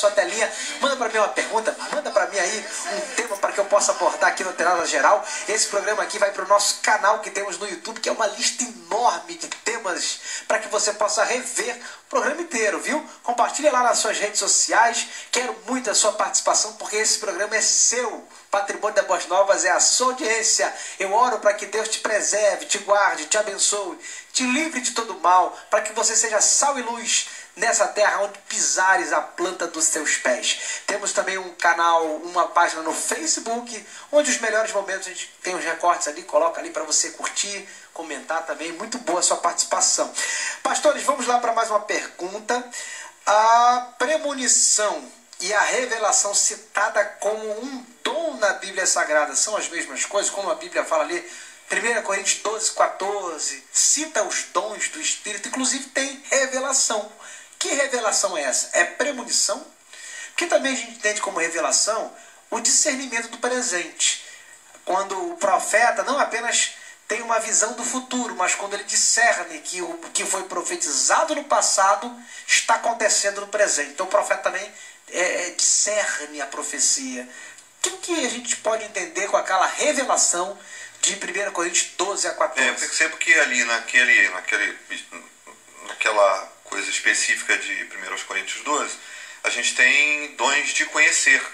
sua telinha, manda para mim uma pergunta, manda para mim aí um tema para que eu possa abordar aqui no Tirada Geral. Esse programa aqui vai para o nosso canal que temos no YouTube, que é uma lista enorme de temas para que você possa rever o programa inteiro, viu? Compartilha lá nas suas redes sociais. Quero muito a sua participação, porque esse programa é seu. Patrimônio da Boas Novas é a sua audiência. Eu oro para que Deus te preserve, te guarde, te abençoe, te livre de todo mal, para que você seja sal e luz nessa terra onde pisares a planta dos seus pés. Temos também um canal, uma página no Facebook, onde os melhores momentos a gente tem os recortes ali, coloca ali para você curtir, comentar também. Muito boa a sua participação. Pastores, vamos lá para mais uma pergunta. A premonição e a revelação citada como um dom na Bíblia Sagrada são as mesmas coisas? Como a Bíblia fala ali, 1 Coríntios 12:14, cita os dons do Espírito, inclusive tem revelação. Que revelação é essa? É premonição? Porque também a gente entende como revelação o discernimento do presente. Quando o profeta não apenas tem uma visão do futuro, mas quando ele discerne que o que foi profetizado no passado está acontecendo no presente. Então o profeta também discerne a profecia. O que a gente pode entender com aquela revelação de 1 Coríntios 12:14? Eu percebo que ali naquela coisa específica de 1 Coríntios 12, a gente tem dons de conhecer,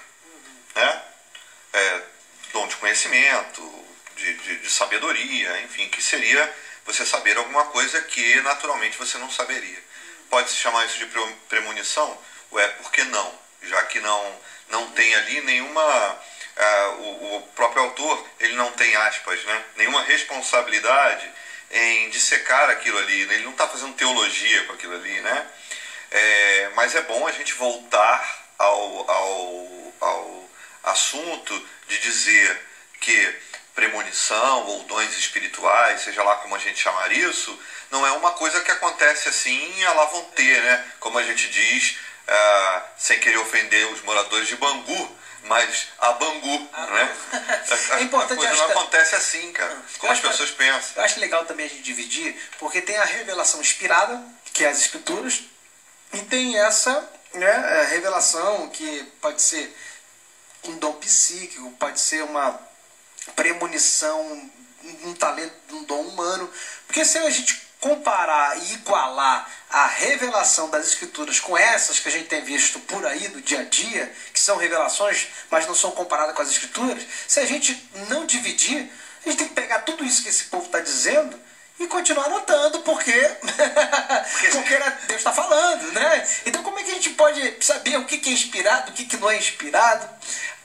né? Dom de conhecimento, de sabedoria, enfim, que seria você saber alguma coisa que naturalmente você não saberia. Pode-se chamar isso de premonição? Por que não? Já que não tem ali nenhuma... o próprio autor, ele não tem aspas, né? Nenhuma responsabilidade em dissecar aquilo ali, né? Ele não está fazendo teologia com aquilo ali, né? Mas é bom a gente voltar ao assunto de dizer que premonição ou dons espirituais, seja lá como a gente chamar isso, não é uma coisa que acontece assim à la vontade, né? Como a gente diz, sem querer ofender os moradores de Bangu, mas a Bangu, né? É importante, a coisa não acontece assim, cara, como as pessoas pensam. Eu acho legal também a gente dividir, porque tem a revelação inspirada, que é as Escrituras, e tem essa, né, revelação que pode ser um dom psíquico, pode ser uma premonição, um talento, um dom humano. Porque se a gente comparar e igualar a revelação das Escrituras com essas que a gente tem visto por aí do dia a dia, que são revelações, mas não são comparadas com as Escrituras, se a gente não dividir, a gente tem que pegar tudo isso que esse povo está dizendo e continuar anotando, porque Deus está falando, né? Então como é que a gente pode saber o que é inspirado, o que não é inspirado?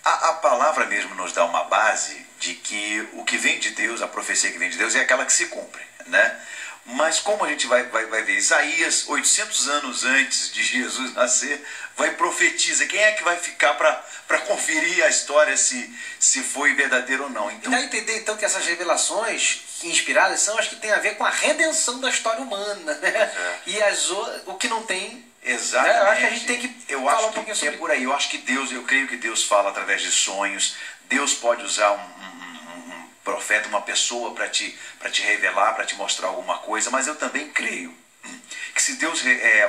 A palavra mesmo nos dá uma base de que o que vem de Deus, a profecia que vem de Deus, é aquela que se cumpre, né? Mas como a gente vai ver, Isaías, 800 anos antes de Jesus nascer, profetiza. Quem é que vai ficar para conferir a história se foi verdadeiro ou não? Então, e dá a entender então que essas revelações inspiradas são as que têm a ver com a redenção da história humana, né? E o que não tem... Exatamente. Eu acho que a gente tem que falar um pouquinho sobre... É por aí. Eu creio que Deus fala através de sonhos. Deus pode usar um profeta, uma pessoa para te revelar, para te mostrar alguma coisa, mas eu também creio que se Deus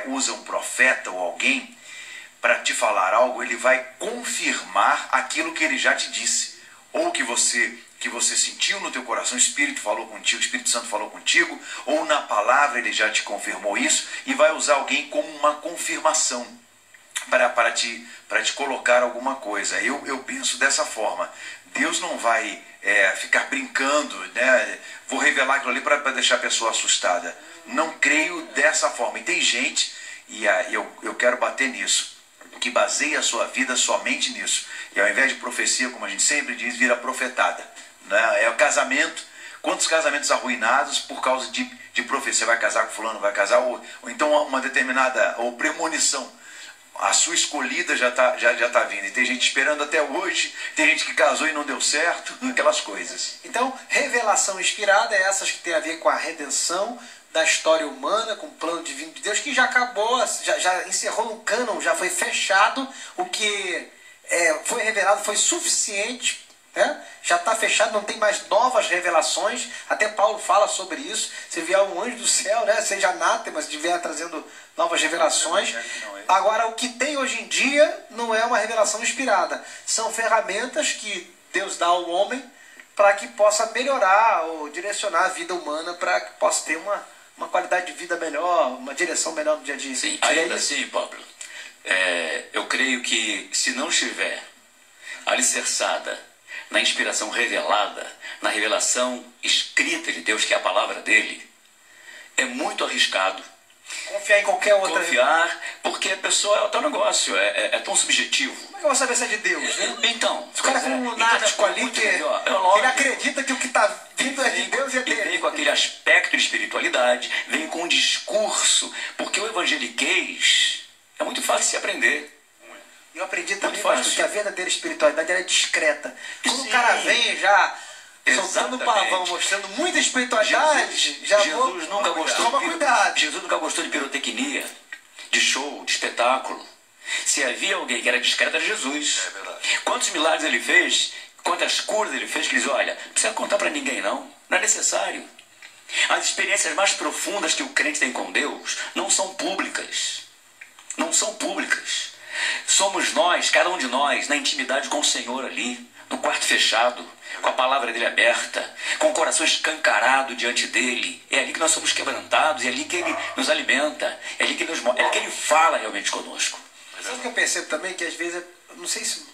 usa um profeta ou alguém para te falar algo, ele vai confirmar aquilo que ele já te disse, ou que você sentiu no teu coração, o Espírito falou contigo, o Espírito Santo falou contigo, ou na palavra ele já te confirmou isso, e vai usar alguém como uma confirmação para te colocar alguma coisa. Eu penso dessa forma. Deus não vai ficar brincando, né? Vou revelar aquilo ali para deixar a pessoa assustada. Não creio dessa forma. E tem gente, e eu quero bater nisso, que baseia a sua vida somente nisso. E ao invés de profecia, como a gente sempre diz, vira profetada, né? É o casamento. Quantos casamentos arruinados por causa de profecia? Vai casar com fulano, vai casar, ou então uma determinada, ou premonição. A sua escolhida já tá vindo. E tem gente esperando até hoje, tem gente que casou e não deu certo, aquelas coisas. Então, revelação inspirada é essas que tem a ver com a redenção da história humana, com o plano divino de Deus, que já acabou, já encerrou no cânon, já foi fechado. O que foi revelado foi suficiente Já está fechado, não tem mais novas revelações. Até Paulo fala sobre isso. Se vier um anjo do céu, seja anátema, se vier trazendo novas revelações. Agora, o que tem hoje em dia não é uma revelação inspirada. São ferramentas que Deus dá ao homem para que possa melhorar ou direcionar a vida humana, para que possa ter uma qualidade de vida melhor, uma direção melhor no dia a dia. Sim, ainda assim, Pablo, eu creio que se não estiver alicerçada na inspiração revelada, na revelação escrita de Deus, que é a palavra dele, é muito arriscado confiar em qualquer outra. Confiar, porque a pessoa é o teu negócio, é tão subjetivo. Como é que eu vou saber se é de Deus, né? Então, se o cara for um lunático ali, que ele acredita que o que está vindo é de Deus e é dele. Vem com aquele aspecto de espiritualidade, vem com um discurso, porque o evangeliquez é muito fácil de se aprender. Eu aprendi também, pastor, que a verdadeira espiritualidade é discreta. Quando o cara vem já soltando pavão, mostrando muita espiritualidade, Jesus nunca gostou toma cuidado. Jesus nunca gostou de pirotecnia, de show, de espetáculo. Se havia alguém que era discreto, era Jesus. É verdade. Quantos milagres ele fez, quantas curas ele fez, que ele diz, olha, não precisa contar para ninguém não é necessário. As experiências mais profundas que o crente tem com Deus não são públicas. Não são públicas. Somos nós, cada um de nós, na intimidade com o Senhor ali, no quarto fechado, com a palavra dele aberta, com o coração escancarado diante dele. É ali que nós somos quebrantados, é ali que ele nos alimenta, é ali que ele nos mostra, é ali que ele fala realmente conosco. Sabe o que eu percebo também? Que às vezes, não sei se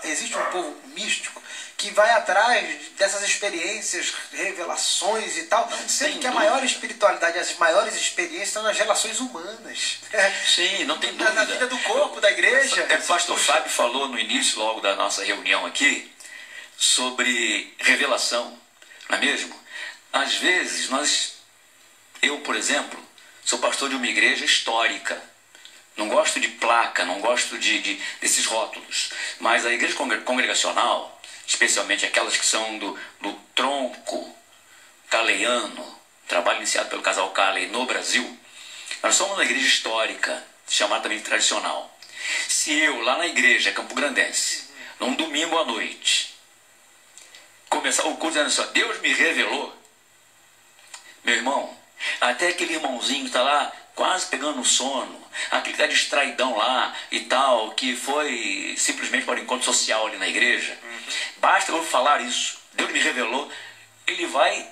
existe um povo místico que vai atrás dessas experiências, revelações e tal, sendo que a maior espiritualidade, as maiores experiências estão nas relações humanas. Sim, não tem dúvida. Na vida do corpo, da igreja. O pastor Fábio falou no início logo da nossa reunião aqui sobre revelação, não é mesmo? Às vezes eu, por exemplo, sou pastor de uma igreja histórica. Não gosto de placa, não gosto desses rótulos. Mas a igreja congregacional, especialmente aquelas que são do tronco caleiano, trabalho iniciado pelo casal Calei no Brasil, nós somos uma igreja histórica, chamada também de tradicional. Se eu, lá na igreja Campo Grandense, num domingo à noite, começar o culto dizendo assim, Deus me revelou, meu irmão, até aquele irmãozinho está lá quase pegando no sono, aquele que está distraidão lá e tal, que foi simplesmente para o encontro social ali na igreja, basta eu falar isso, Deus me revelou, ele vai,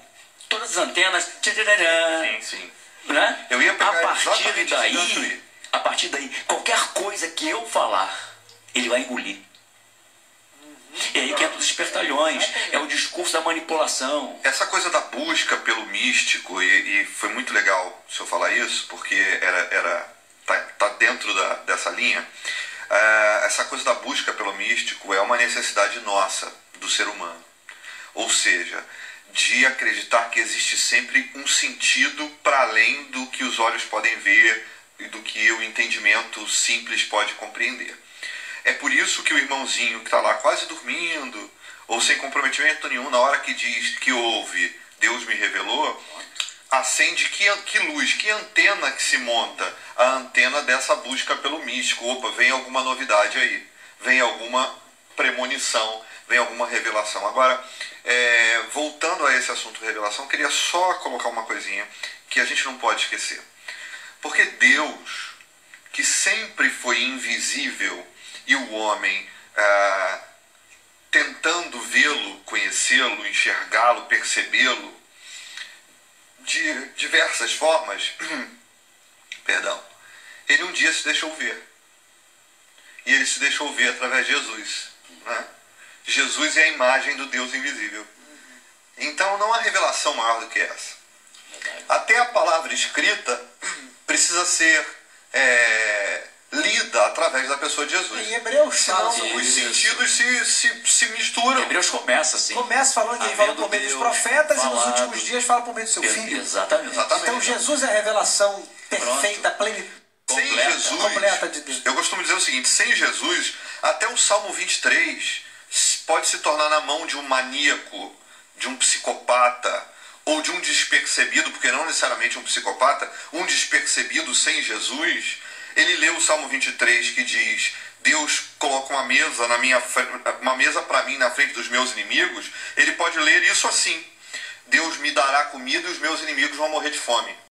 todas as antenas, Sim. Né? Eu ia pegar a partir daí, qualquer coisa que eu falar, ele vai engolir. E aí que entra os espertalhões, é o discurso da manipulação. Essa coisa da busca pelo místico, e foi muito legal o senhor falar isso, porque tá dentro dessa linha. Essa coisa da busca pelo místico é uma necessidade nossa, do ser humano. Ou seja, de acreditar que existe sempre um sentido para além do que os olhos podem ver e do que o entendimento simples pode compreender. É por isso que o irmãozinho que está lá quase dormindo, ou sem comprometimento nenhum, na hora que diz que ouve, Deus me revelou, acende que luz, que antena que se monta? A antena dessa busca pelo místico. Opa, vem alguma novidade aí, vem alguma premonição, vem alguma revelação. Agora, voltando a esse assunto revelação, queria só colocar uma coisinha que a gente não pode esquecer. Porque Deus, que sempre foi invisível, e o homem tentando vê-lo, conhecê-lo, enxergá-lo, percebê-lo de diversas formas, ele um dia se deixou ver. E ele se deixou ver através de Jesus. Né? Jesus é a imagem do Deus invisível. Então não há revelação maior do que essa. Até a palavra escrita precisa ser lida através da pessoa de Jesus. Em Hebreus, senão os sentidos se misturam. Hebreus começa assim. Começa falando que ele fala por meio dos profetas e nos últimos dias fala por meio do seu filho. Exatamente. Então Jesus é a revelação perfeita, sem Jesus, completa de Deus. Eu costumo dizer o seguinte, sem Jesus, até o Salmo 23 pode se tornar na mão de um maníaco, de um psicopata, ou de um despercebido, porque não necessariamente um psicopata, um despercebido sem Jesus. Ele lê o Salmo 23 que diz, Deus coloca uma mesa uma mesa para mim na frente dos meus inimigos, ele pode ler isso assim: Deus me dará comida e os meus inimigos vão morrer de fome.